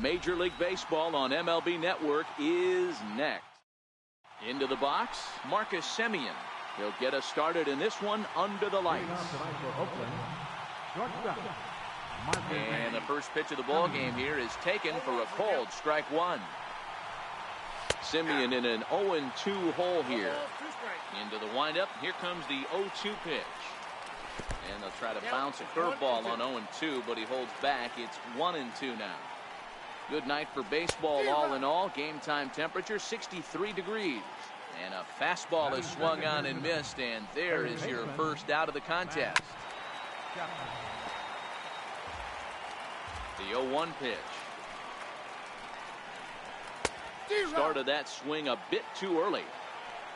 Major League Baseball on MLB Network is next. Into the box, Marcus Semien. He'll get us started in this one under the lights. And the first pitch of the ball game here is taken for a called strike one. Semien in an 0-2 hole here. Into the windup. Here comes the 0-2 pitch. And they'll try to bounce a curveball on 0-2, but he holds back. It's 1-2 now. Good night for baseball all in all. Game time temperature 63 degrees. And a fastball is swung on and missed. And there is your first out of the contest. The 0-1 pitch. Started that swing a bit too early.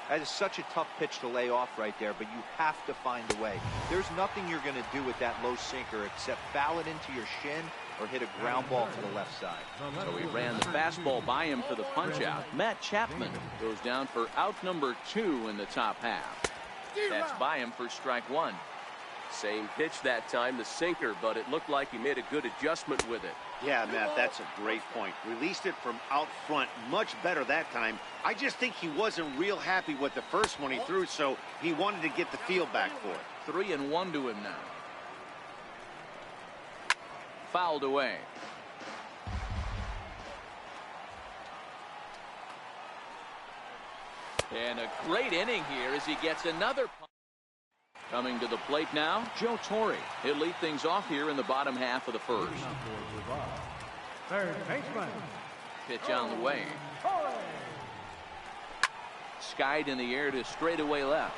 That is such a tough pitch to lay off right there, but you have to find a way. There's nothing you're going to do with that low sinker except foul it into your shin or hit a ground ball to the left side. So he ran the fastball by him for the punch out. Matt Chapman goes down for out number 2 in the top half. That's by him for strike one. Same pitch that time, the sinker, but it looked like he made a good adjustment with it. Yeah, Matt, that's a great point. Released it from out front much better that time. I just think he wasn't real happy with the first one he threw, so he wanted to get the feel back for it. 3-1 to him now. Fouled away. And a great inning here as he gets another punch. Coming to the plate now, Joe Torre. He'll lead things off here in the bottom half of the first. Third baseman. Pitch on the way. Skied in the air to straightaway left.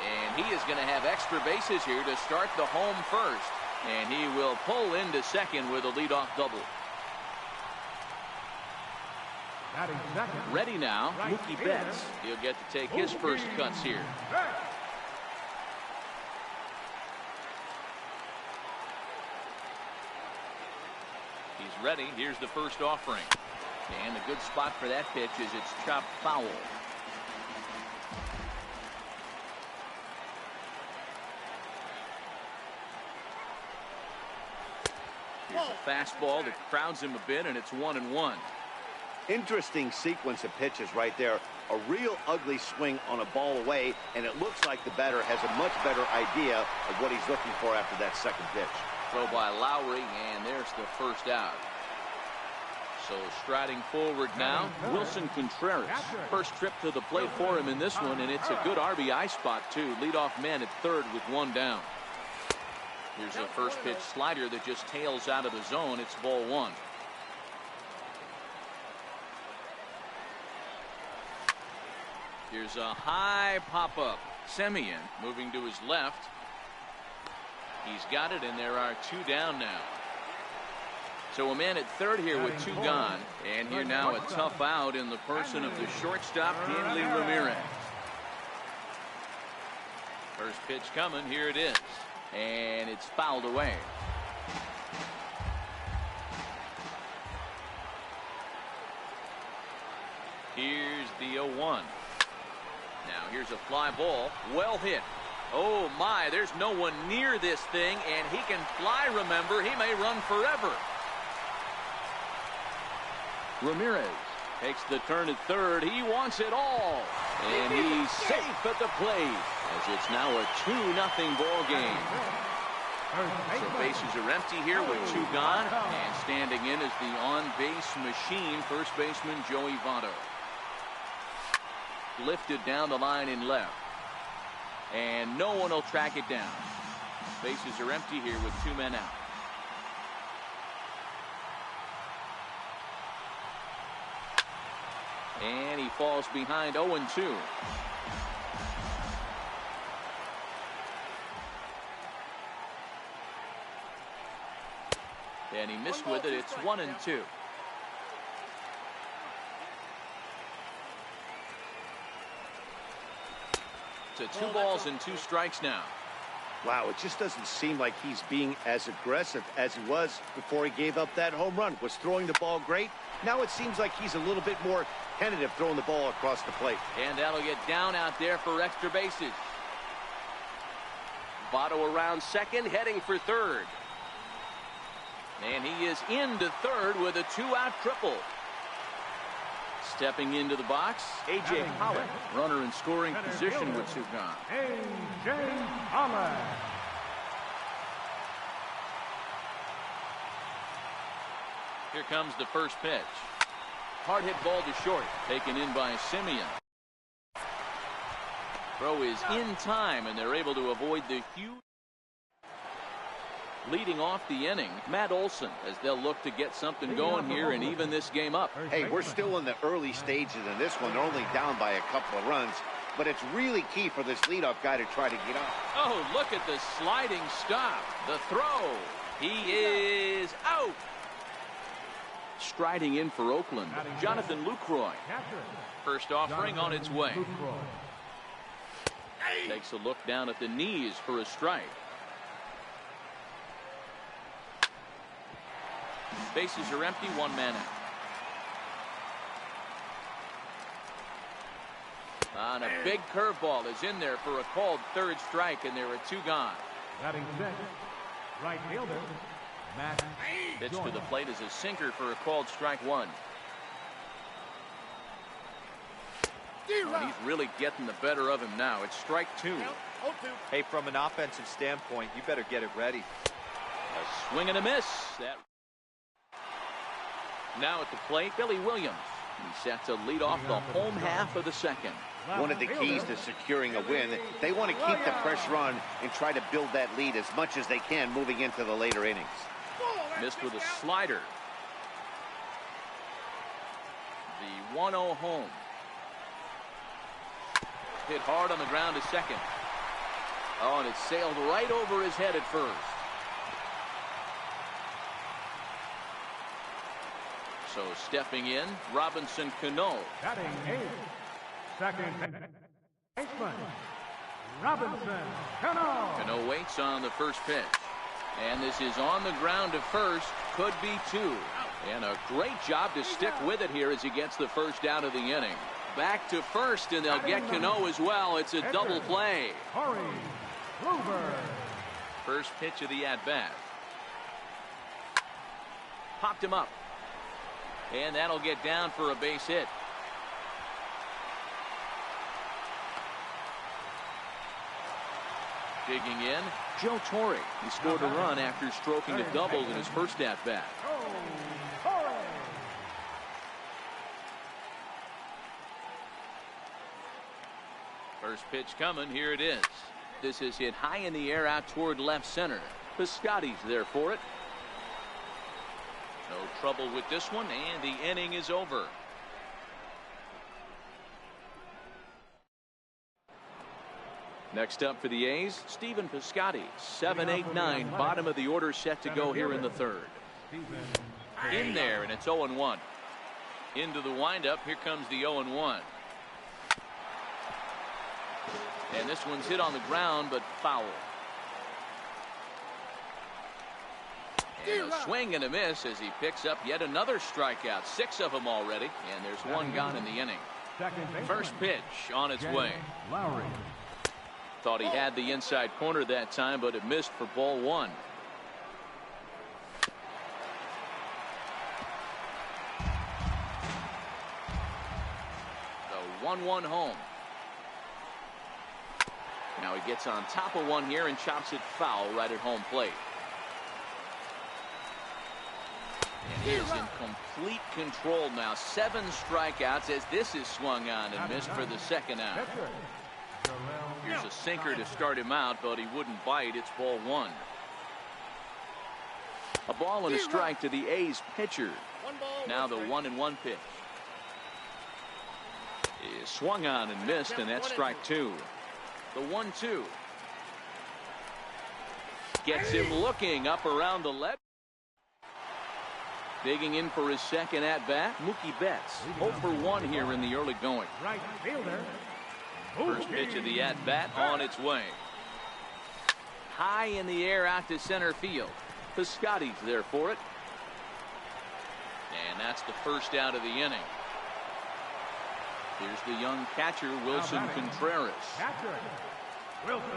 And he is going to have extra bases here to start the home first. And he will pull into second with a leadoff double. Ready now, Mookie Betts. He'll get to take his first cuts here. He's ready. Here's the first offering. And a good spot for that pitch is it's chopped foul. Here's a fastball that crowds him a bit, and it's 1-1. Interesting sequence of pitches right there. A real ugly swing on a ball away, and it looks like the batter has a much better idea of what he's looking for after that second pitch. Throw by Lowry, and there's the first out. So striding forward now, Wilson Contreras. First trip to the plate for him in this one, and it's a good RBI spot too. Leadoff man at third with one down. Here's a first pitch slider that just tails out of the zone. It's ball one. Here's a high pop-up. Semien moving to his left. He's got it, and there are two down now. So a man at third here with two gone. And here now a tough out in the person of the shortstop, Hanley Ramirez. First pitch coming. Here it is. And it's fouled away. Here's the 0-1. Now here's a fly ball, well hit. Oh my, there's no one near this thing, and he can fly, remember. He may run forever. Ramirez takes the turn at third. He wants it all. And he's safe at the plate as it's now a 2-0 ball game. So bases are empty here with two gone, and standing in is the on-base machine, first baseman Joey Votto. Lifted down the line in left, and no one will track it down. Bases are empty here with two men out. And he falls behind 0-2. And he missed with it. It's 1-2. To 2 balls and 2 strikes now. Wow, it just doesn't seem like he's being as aggressive as he was before he gave up that home run. Was throwing the ball great. Now it seems like he's a little bit more tentative throwing the ball across the plate. And that'll get down out there for extra bases. Votto around second, heading for third. And he is into third with a 2-out triple. Stepping into the box, A.J. Pollock. Runner in scoring position with Sugan. A.J. Pollock. Here comes the first pitch. Hard hit ball to short. Taken in by Simeon. Throw is in time, and they're able to avoid the huge. Leading off the inning, Matt Olson, as they'll look to get something going here and even this game up. Hey, we're still in the early stages in this one. They're only down by a couple of runs, but it's really key for this leadoff guy to try to get up. Oh, look at the sliding stop. The throw. He is out. Striding in for Oakland, Jonathan Lucroy. First offering on its way. Takes a look down at the knees for a strike. Bases are empty, 1 man out. And a big curveball is in there for a called third strike, and there are 2 gone. Batting sixth, right fielder, Matt. Pitch to the plate is a sinker for a called strike 1. He's really getting the better of him now. It's strike 2. Hey, from an offensive standpoint, you better get it ready. A swing and a miss. Now at the plate, Billy Williams. He's set to lead off the home half of the second. One of the keys to securing a win, they want to keep the pressure on and try to build that lead as much as they can moving into the later innings. Missed with a slider. The 1-0 home. Hit hard on the ground to second. Oh, and it sailed right over his head at first. So stepping in, Robinson Cano. Batting eighth, second baseman, Robinson Cano. Cano waits on the first pitch. And this is on the ground to first. Could be 2. And a great job to stick with it here as he gets the first out of the inning. Back to first, and they'll get Cano as well. It's a double play. Corey Kluber. First pitch of the at-bat. Popped him up. And that'll get down for a base hit. Digging in, Joe Torre. He scored a run after stroking a double in his first at-bat. First pitch coming. Here it is. This is hit high in the air out toward left center. Piscotty's there for it. No trouble with this one, and the inning is over. Next up for the A's, Stephen Piscotty. 7-8-9, bottom of the order set to go here in the third. In there, and it's 0-1. Into the windup, here comes the 0-1. And this one's hit on the ground, but foul. And a swing and a miss as he picks up yet another strikeout. 6 of them already, and there's 1 gone in the inning. First pitch on its way. Lowry. Thought he had the inside corner that time, but it missed for ball 1. The 1-1 home. Now he gets on top of one here and chops it foul right at home plate. And he is in complete control now. 7 strikeouts as this is swung on and missed for the second out. Here's a sinker to start him out, but he wouldn't bite. It's ball 1. A ball and a strike to the A's pitcher. Now the 1-1 pitch. He is swung on and missed, and that's strike 2. The 1-2. Gets him looking up around the left. Digging in for his second at-bat, Mookie Betts. 0 for 1 here in the early going. Right fielder. First pitch of the at-bat on its way. High in the air out to center field. Piscotty's there for it. And that's the first out of the inning. Here's the young catcher, Wilson Contreras. Catcher, Wilson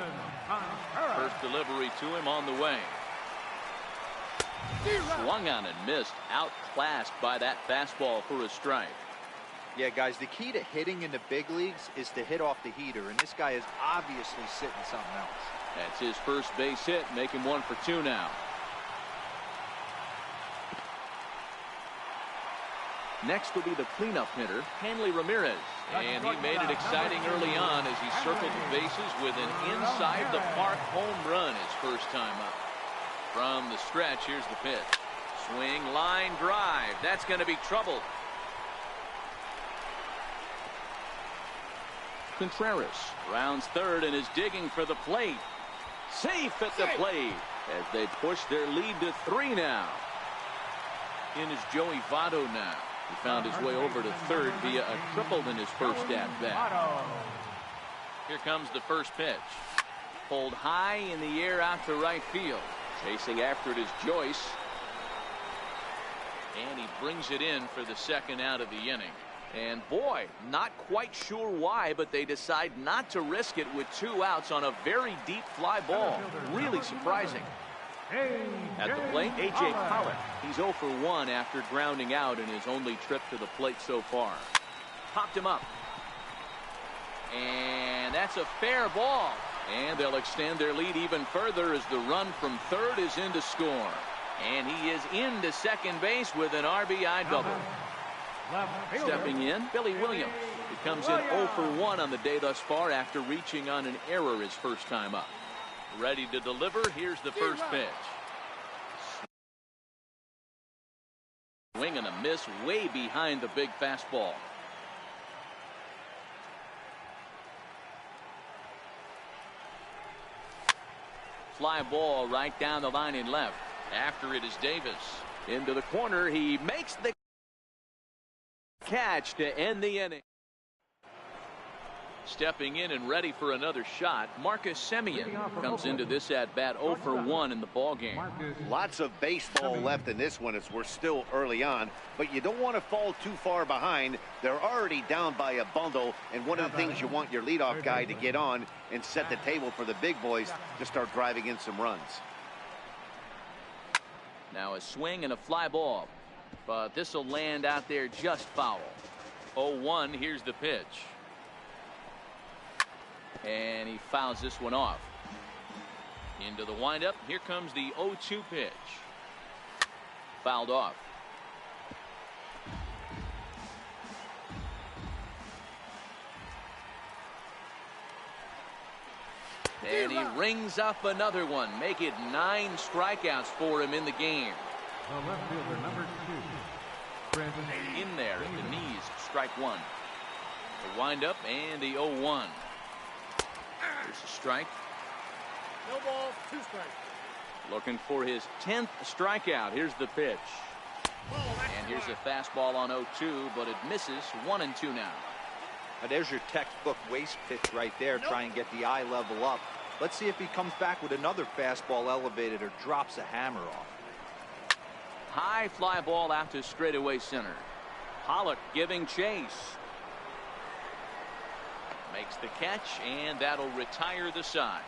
Contreras. First delivery to him on the way. Swung on and missed. Outclassed by that fastball for a strike. Yeah, guys, the key to hitting in the big leagues is to hit off the heater, and this guy is obviously sitting something else. That's his first base hit, make him 1 for 2 now. Next will be the cleanup hitter, Hanley Ramirez. And he made it exciting early on as he circled the bases with an inside-the-park home run his first time up. From the stretch, here's the pitch. Swing, line, drive. That's going to be trouble. Contreras rounds third and is digging for the plate. Safe at the plate as they push their lead to 3 now. In is Joey Votto now. He found his way over to third via a triple in his first at-bat. Here comes the first pitch. Pulled high in the air out to right field. Chasing after it is Joyce. And he brings it in for the second out of the inning. And boy, not quite sure why, but they decide not to risk it with 2 outs on a very deep fly ball. Really surprising. At the plate, A.J. Pollock. He's 0 for 1 after grounding out in his only trip to the plate so far. Popped him up. And that's a fair ball. And they'll extend their lead even further as the run from third is in to score. And he is into second base with an RBI double. Stepping in, Billy Williams. He comes in 0 for 1 on the day thus far after reaching on an error his first time up. Ready to deliver. Here's the first pitch. Swing and a miss way behind the big fastball. Fly ball right down the line in left. After it is Davis. Into the corner. He makes the catch to end the inning. Stepping in and ready for another shot, Marcus Semien comes into this at-bat 0 for 1 in the ballgame. Lots of baseball left in this one as we're still early on, but you don't want to fall too far behind. They're already down by a bundle, and one of the things you want your leadoff guy to get on and set the table for the big boys to start driving in some runs. Now a swing and a fly ball, but this will land out there just foul. 0-1, here's the pitch. And he fouls this one off. Into the windup. Here comes the 0-2 pitch. Fouled off. And he rings up another one. Make it 9 strikeouts for him in the game. The left fielder, number 2. In there at the knees. Strike 1. The windup and the 0-1. There's a strike. No ball, 2 strikes. Looking for his 10th strikeout. Here's the pitch. And here's a fastball on 0-2, but it misses. 1-2 now. Now there's your textbook waste pitch right there. Try and get the eye level up. Let's see if he comes back with another fastball elevated or drops a hammer off. High fly ball out to straightaway center. Pollock giving chase. Makes the catch, and that'll retire the side.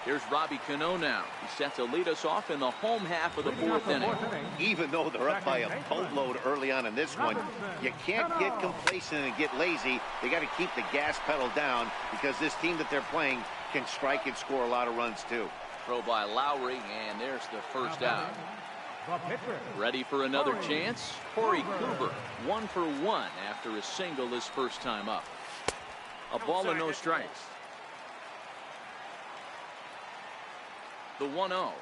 Here's Robbie Cano now. He's set to lead us off in the home half of the 4th inning. Even though they're up by a boatload early on in this one, you can't get complacent and get lazy. They got to keep the gas pedal down because this team that they're playing can strike and score a lot of runs too. Throw by Lowry, and there's the first out. Ready for another chance? Corey Kluber, 1 for 1 after a single his first time up. A ball and no strikes. The 1-0.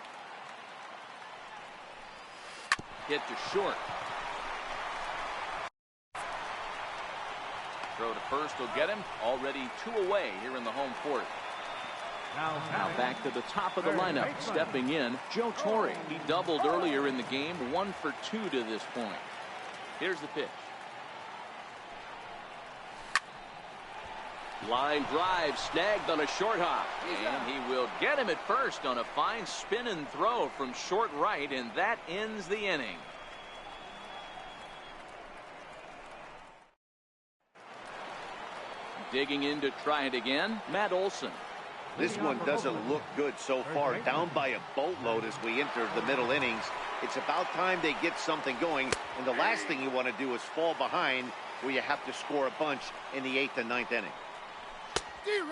Hit to short. Throw to first will get him. Already 2 away here in the home 4th. Now back to the top of the lineup. Stepping in, Joe Torre. He doubled earlier in the game. 1 for 2 to this point. Here's the pitch. Line drive snagged on a short hop. And he will get him at first on a fine spin and throw from short right. And that ends the inning. Digging in to try it again, Matt Olson. This one doesn't look good so far. Down by a boatload as we enter the middle innings. It's about time they get something going. And the last thing you want to do is fall behind where you have to score a bunch in the 8th and 9th inning.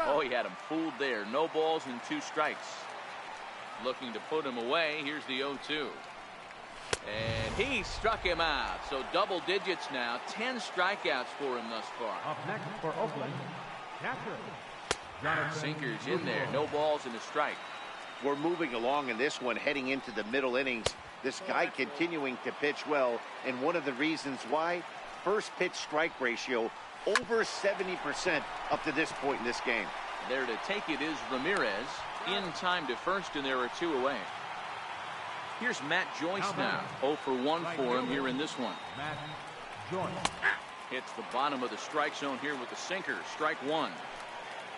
Oh, he had him fooled there. No balls and 2 strikes. Looking to put him away. Here's the 0-2. And he struck him out. So double digits now. 10 strikeouts for him thus far. Up next for Oakland, catcher. Sinkers in there. No balls and a strike. We're moving along in this one, heading into the middle innings. This guy continuing to pitch well. And one of the reasons why, first pitch strike ratio over 70% up to this point in this game. There to take it is Ramirez. In time to first, and there are 2 away. Here's Matt Joyce now. 0 for 1 for him here in this one. Matt Joyce. Hits the bottom of the strike zone here with the sinker. Strike 1.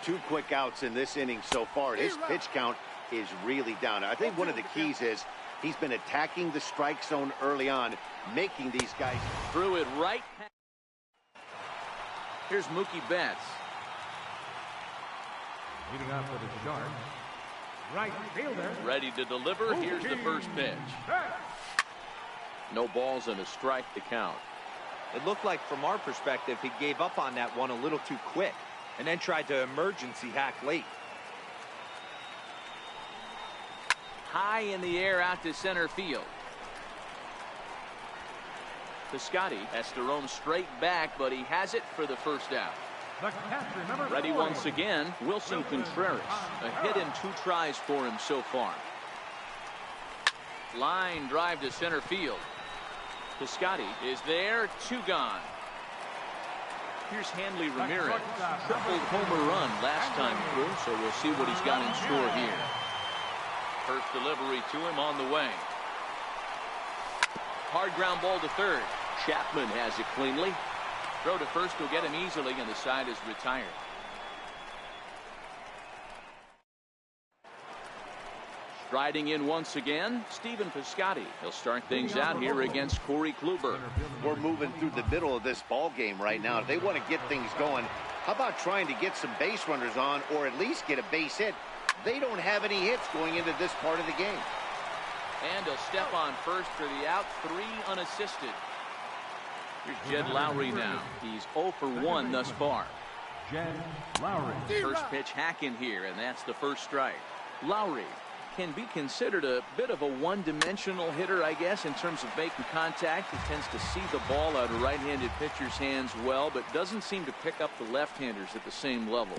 2 quick outs in this inning so far. His pitch count is really down. I think one of the keys is he's been attacking the strike zone early on, making these guys. Threw it right. Here's Mookie Betts. Leading off with a sharp. Right fielder. Ready to deliver. Here's the first pitch. No balls and a strike to count. It looked like, from our perspective, he gave up on that one a little too quick and then tried to emergency hack late. High in the air out to center field. Piscotty has to roam straight back, but he has it for the first out. The catcher, number Ready 4. once again, Wilson Contreras. A hit and 2 tries for him so far. Line drive to center field. Piscotty is there. 2 gone. Here's Hanley Ramirez. Tripled homer run last time through, so we'll see what he's got in store here. First delivery to him on the way. Hard ground ball to third. Chapman has it cleanly. Throw to first will get him easily, and the side is retired. Striding in once again, Stephen Piscotty. He'll start things out here against Corey Kluber. We're moving through the middle of this ball game right now. If they want to get things going, how about trying to get some base runners on, or at least get a base hit? They don't have any hits going into this part of the game. And he'll step on first for the out. 3 unassisted. Here's Jed Lowry now. He's 0 for 1 thus far. Jed Lowry. First pitch hack in here, and that's the first strike. Lowry can be considered a bit of a one-dimensional hitter, I guess, in terms of making contact. He tends to see the ball out of right-handed pitchers' hands well, but doesn't seem to pick up the left-handers at the same level.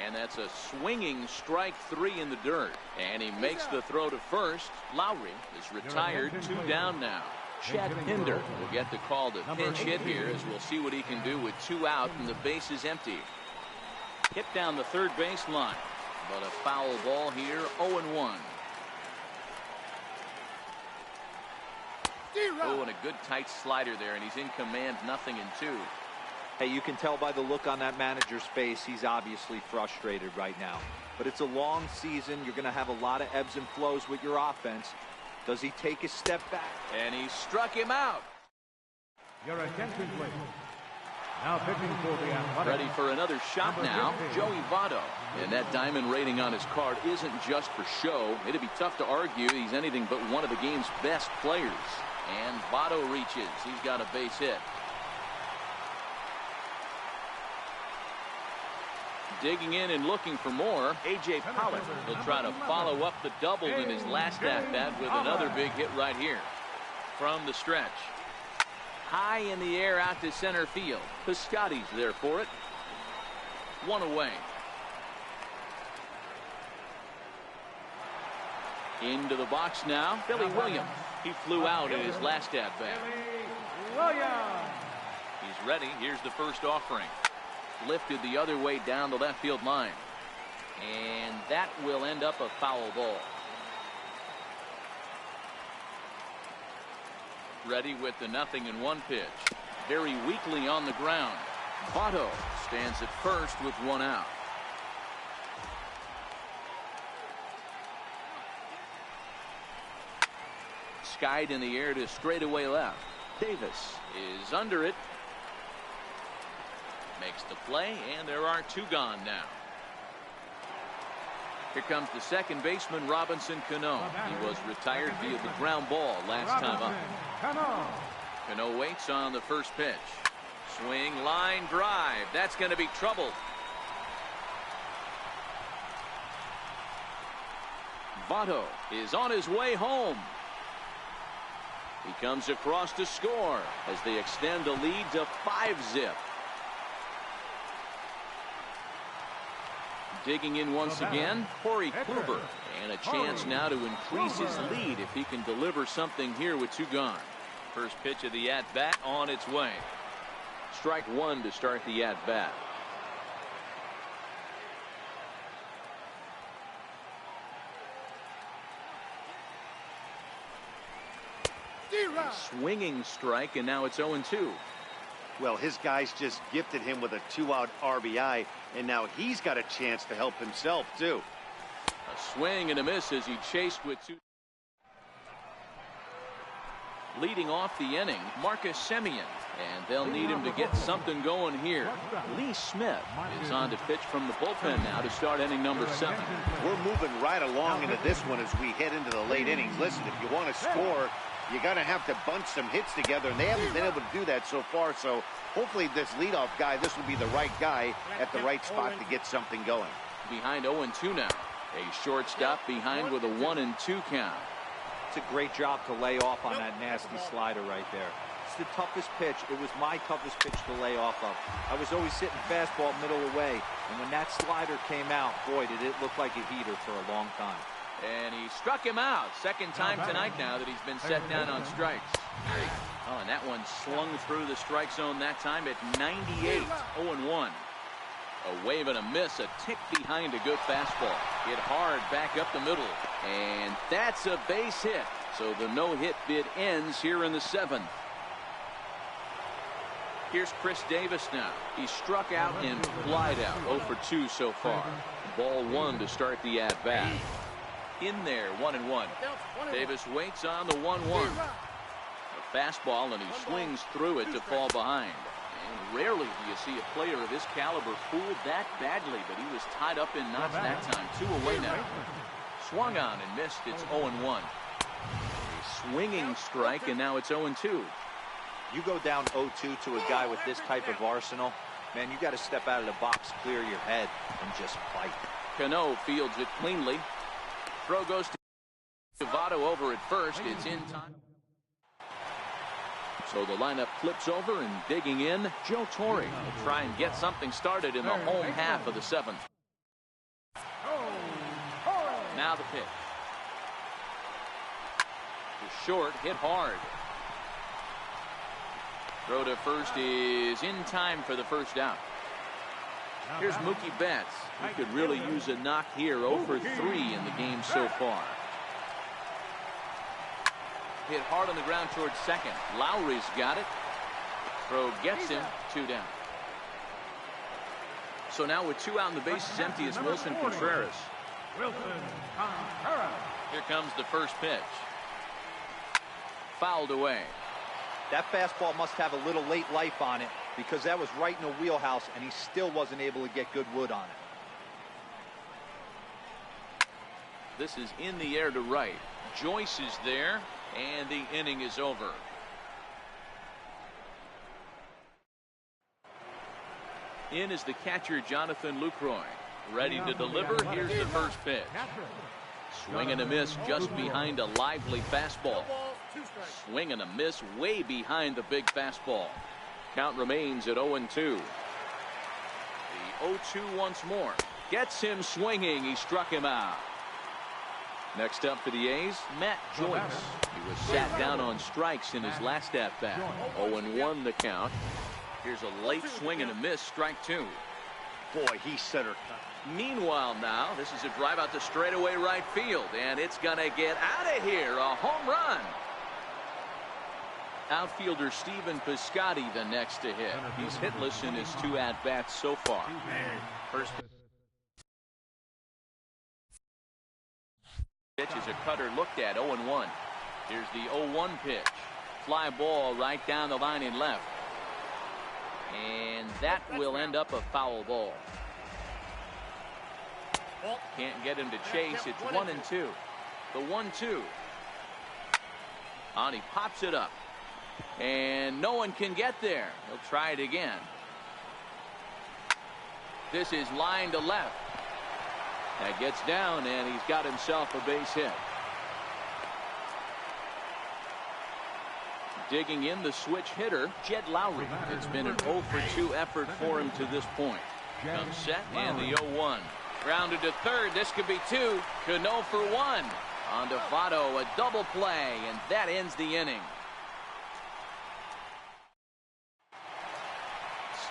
And that's a swinging strike 3 in the dirt. And he makes the throw to first. Lowry is retired. 2 down now. Chad Pinder will get the call to pinch hit here, as we'll see what he can do with 2 out and the base is empty. Hit down the third base line, but a foul ball here. 0-1. Oh, and a good tight slider there, and he's in command. 0-2. Hey, you can tell by the look on that manager's face, he's obviously frustrated right now. But it's a long season. You're going to have a lot of ebbs and flows with your offense. Does he take a step back? And he struck him out. Your attention, please. Now pitching for the Athletics. Ready for another shot now, Joey Votto. And that diamond rating on his card isn't just for show. It'd be tough to argue he's anything but one of the game's best players. And Votto reaches. He's got a base hit. Digging in and looking for more, A.J. Pollock will try to follow up the double in his last at-bat with another big hit right here. From the stretch. High in the air out to center field. Piscotty's there for it. 1 away. Into the box now, Billy Williams. He flew out in his last at-bat. He's ready. Here's the first offering. Lifted the other way down the left field line. And that will end up a foul ball. Ready with the 0-1 pitch. Very weakly on the ground. Votto stands at first with 1 out. Skied in the air to straightaway left. Davis is under it. Makes the play, and there are 2 gone now. Here comes the second baseman, Robinson Cano. He was retired via the ground ball last time up. Cano waits on the first pitch. Swing, line drive. That's going to be trouble. Votto is on his way home. He comes across to score as they extend the lead to 5-zip. Digging in once again, Corey Kluber, and a chance now to increase his lead if he can deliver something here with 2 gone. First pitch of the at-bat on its way. Strike 1 to start the at-bat. Swinging strike, and now it's 0-2. Well, his guys just gifted him with a 2-out RBI, and now he's got a chance to help himself, too. A swing and a miss as he chased with 2. Leading off the inning, Marcus Semien, and they'll need him to get something going here. Lee Smith is on to pitch from the bullpen now to start inning number 7. We're moving right along into this one as we head into the late innings. Listen, if you want to score, you got to have to bunch some hits together, and they haven't been able to do that so far. So hopefully this leadoff guy, this will be the right guy at the right spot to get something going. Behind 0-2 now. A shortstop behind with a 1-2 count. It's a great job to lay off on that nasty slider right there. It's the toughest pitch. It was my toughest pitch to lay off of. I was always sitting fastball middle away, and when that slider came out, boy, did it look like a heater for a long time. And he struck him out. Second time tonight now that he's been set down on strikes. Oh, and that one slung through the strike zone that time at 98. 0-1. A wave and a miss, a tick behind a good fastball. Hit hard back up the middle. And that's a base hit. So the no-hit bid ends here in the 7th. Here's Chris Davis now. He struck out and flied out. 0 for 2 so far. Ball 1 to start the at-bat. In there, 1-1. Davis waits on the 1-1. A fastball, and he swings through it to fall behind. And rarely do you see a player of his caliber fooled that badly, but he was tied up in knots that time. 2 away now. Swung on and missed. It's 0-1. A swinging strike, and now it's 0-2. You go down 0-2 to a guy with this type of arsenal, man, you got to step out of the box, clear your head, and just fight. Cano fields it cleanly. Throw goes to Votto over at first. It's in time. So the lineup flips over, and digging in, Joe Torre will try and get something started in the home half of the 7th. Now the pitch. The short, hit hard. Throw to first is in time for the first out. Here's Mookie Betts. He could really use a knock here. 0 for 3 in the game so far. Hit hard on the ground towards second. Lowry's got it. Throw gets him. 2 down. So now with 2 out and the bases empty, it's Wilson Contreras. Here comes the first pitch. Fouled away. That fastball must have a little late life on it, because that was right in the wheelhouse, and he still wasn't able to get good wood on it. This is in the air to right. Joyce is there, and the inning is over. In is the catcher, Jonathan Lucroy. Ready to deliver. Here's the first pitch. Swing and a miss just behind a lively fastball. Swing and a miss way behind the big fastball. Count remains at 0-2. The 0-2 once more. Gets him swinging. He struck him out. Next up for the A's, Matt Joyce. He was sat down on strikes in his last at-bat. 0-1 the count. Here's a late swing and a miss, strike 2. Boy, he center. Meanwhile now, this is a drive out to straightaway right field, and it's going to get out of here. A home run. Outfielder Stephen Piscotty the next to hit. He's hitless in his 2 at-bats so far. First pitch is a cutter looked at. 0-1. Here's the 0-1 pitch. Fly ball right down the line in left. And that will end up a foul ball. Can't get him to chase. It's 1-2. The 1-2. And he pops it up. And no one can get there. He'll try it again. This is line to left. That gets down, and he's got himself a base hit. Digging in the switch hitter, Jed Lowry. It's been an 0-for-2 effort for him to this point. Comes set, and the 0-1. Grounded to third. This could be 2. Cano for 1. On to Votto, a double play, and that ends the inning.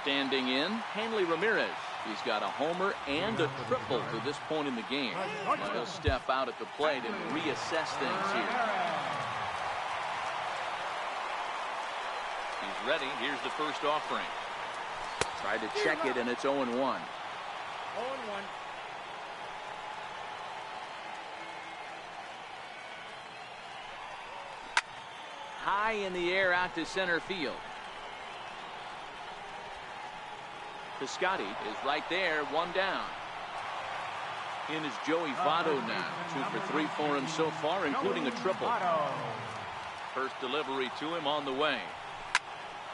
Standing in, Hanley Ramirez. He's got a homer and a triple to this point in the game. Now he'll step out at the plate and reassess things here. He's ready. Here's the first offering. Tried to check it, and it's 0-1. 0-1. High in the air out to center field. Piscotty is right there, 1 down. In is Joey Votto now. 2 for 3 for him so far, including a triple. First delivery to him on the way.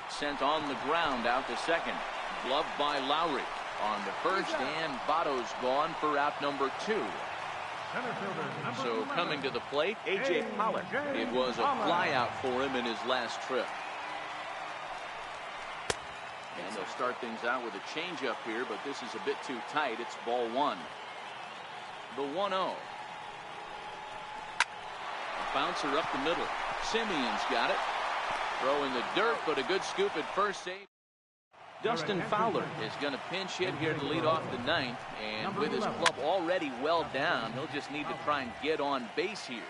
Sent on the ground out to second. Gloved by Lowry. On to first, and Votto's gone for out number 2. So coming to the plate, A.J. Pollock. It was a flyout for him in his last trip. And they'll start things out with a changeup here, but this is a bit too tight. It's ball 1. The 1-0. A bouncer up the middle. Simeon's got it. Throw in the dirt, but a good scoop at first save. Dustin Fowler is going to pinch hit here to lead off the 9th, and with his club already well down, he'll just need to try and get on base here.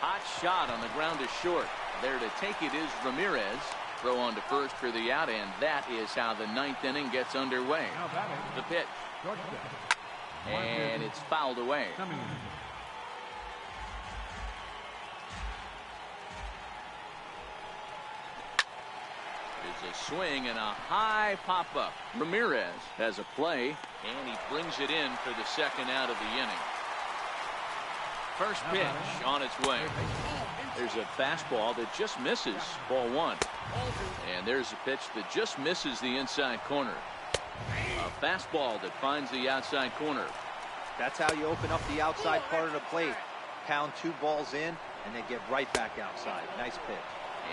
Hot shot on the ground to short. There to take it is Ramirez. Throw on to first for the out, and that is how the 9th inning gets underway. The pitch. And it's fouled away. There's a swing and a high pop-up. Ramirez has a play, and he brings it in for the second out of the inning. First pitch on its way. There's a fastball that just misses ball 1. And there's a pitch that just misses the inside corner. A fastball that finds the outside corner. That's how you open up the outside part of the plate. Pound 2 balls in, and then get right back outside. Nice pitch.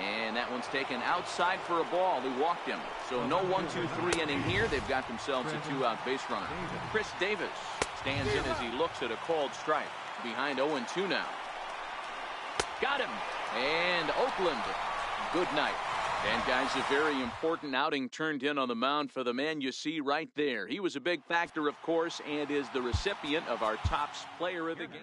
And that one's taken outside for a ball. He walked him. So no 1-2-3 inning here. They've got themselves a 2-out base runner. Chris Davis stands in as he looks at a called strike. Behind 0-2 now. Got him. And Oakland, good night. And guys, a very important outing turned in on the mound for the man you see right there. He was a big factor, of course, and is the recipient of our top player of the game.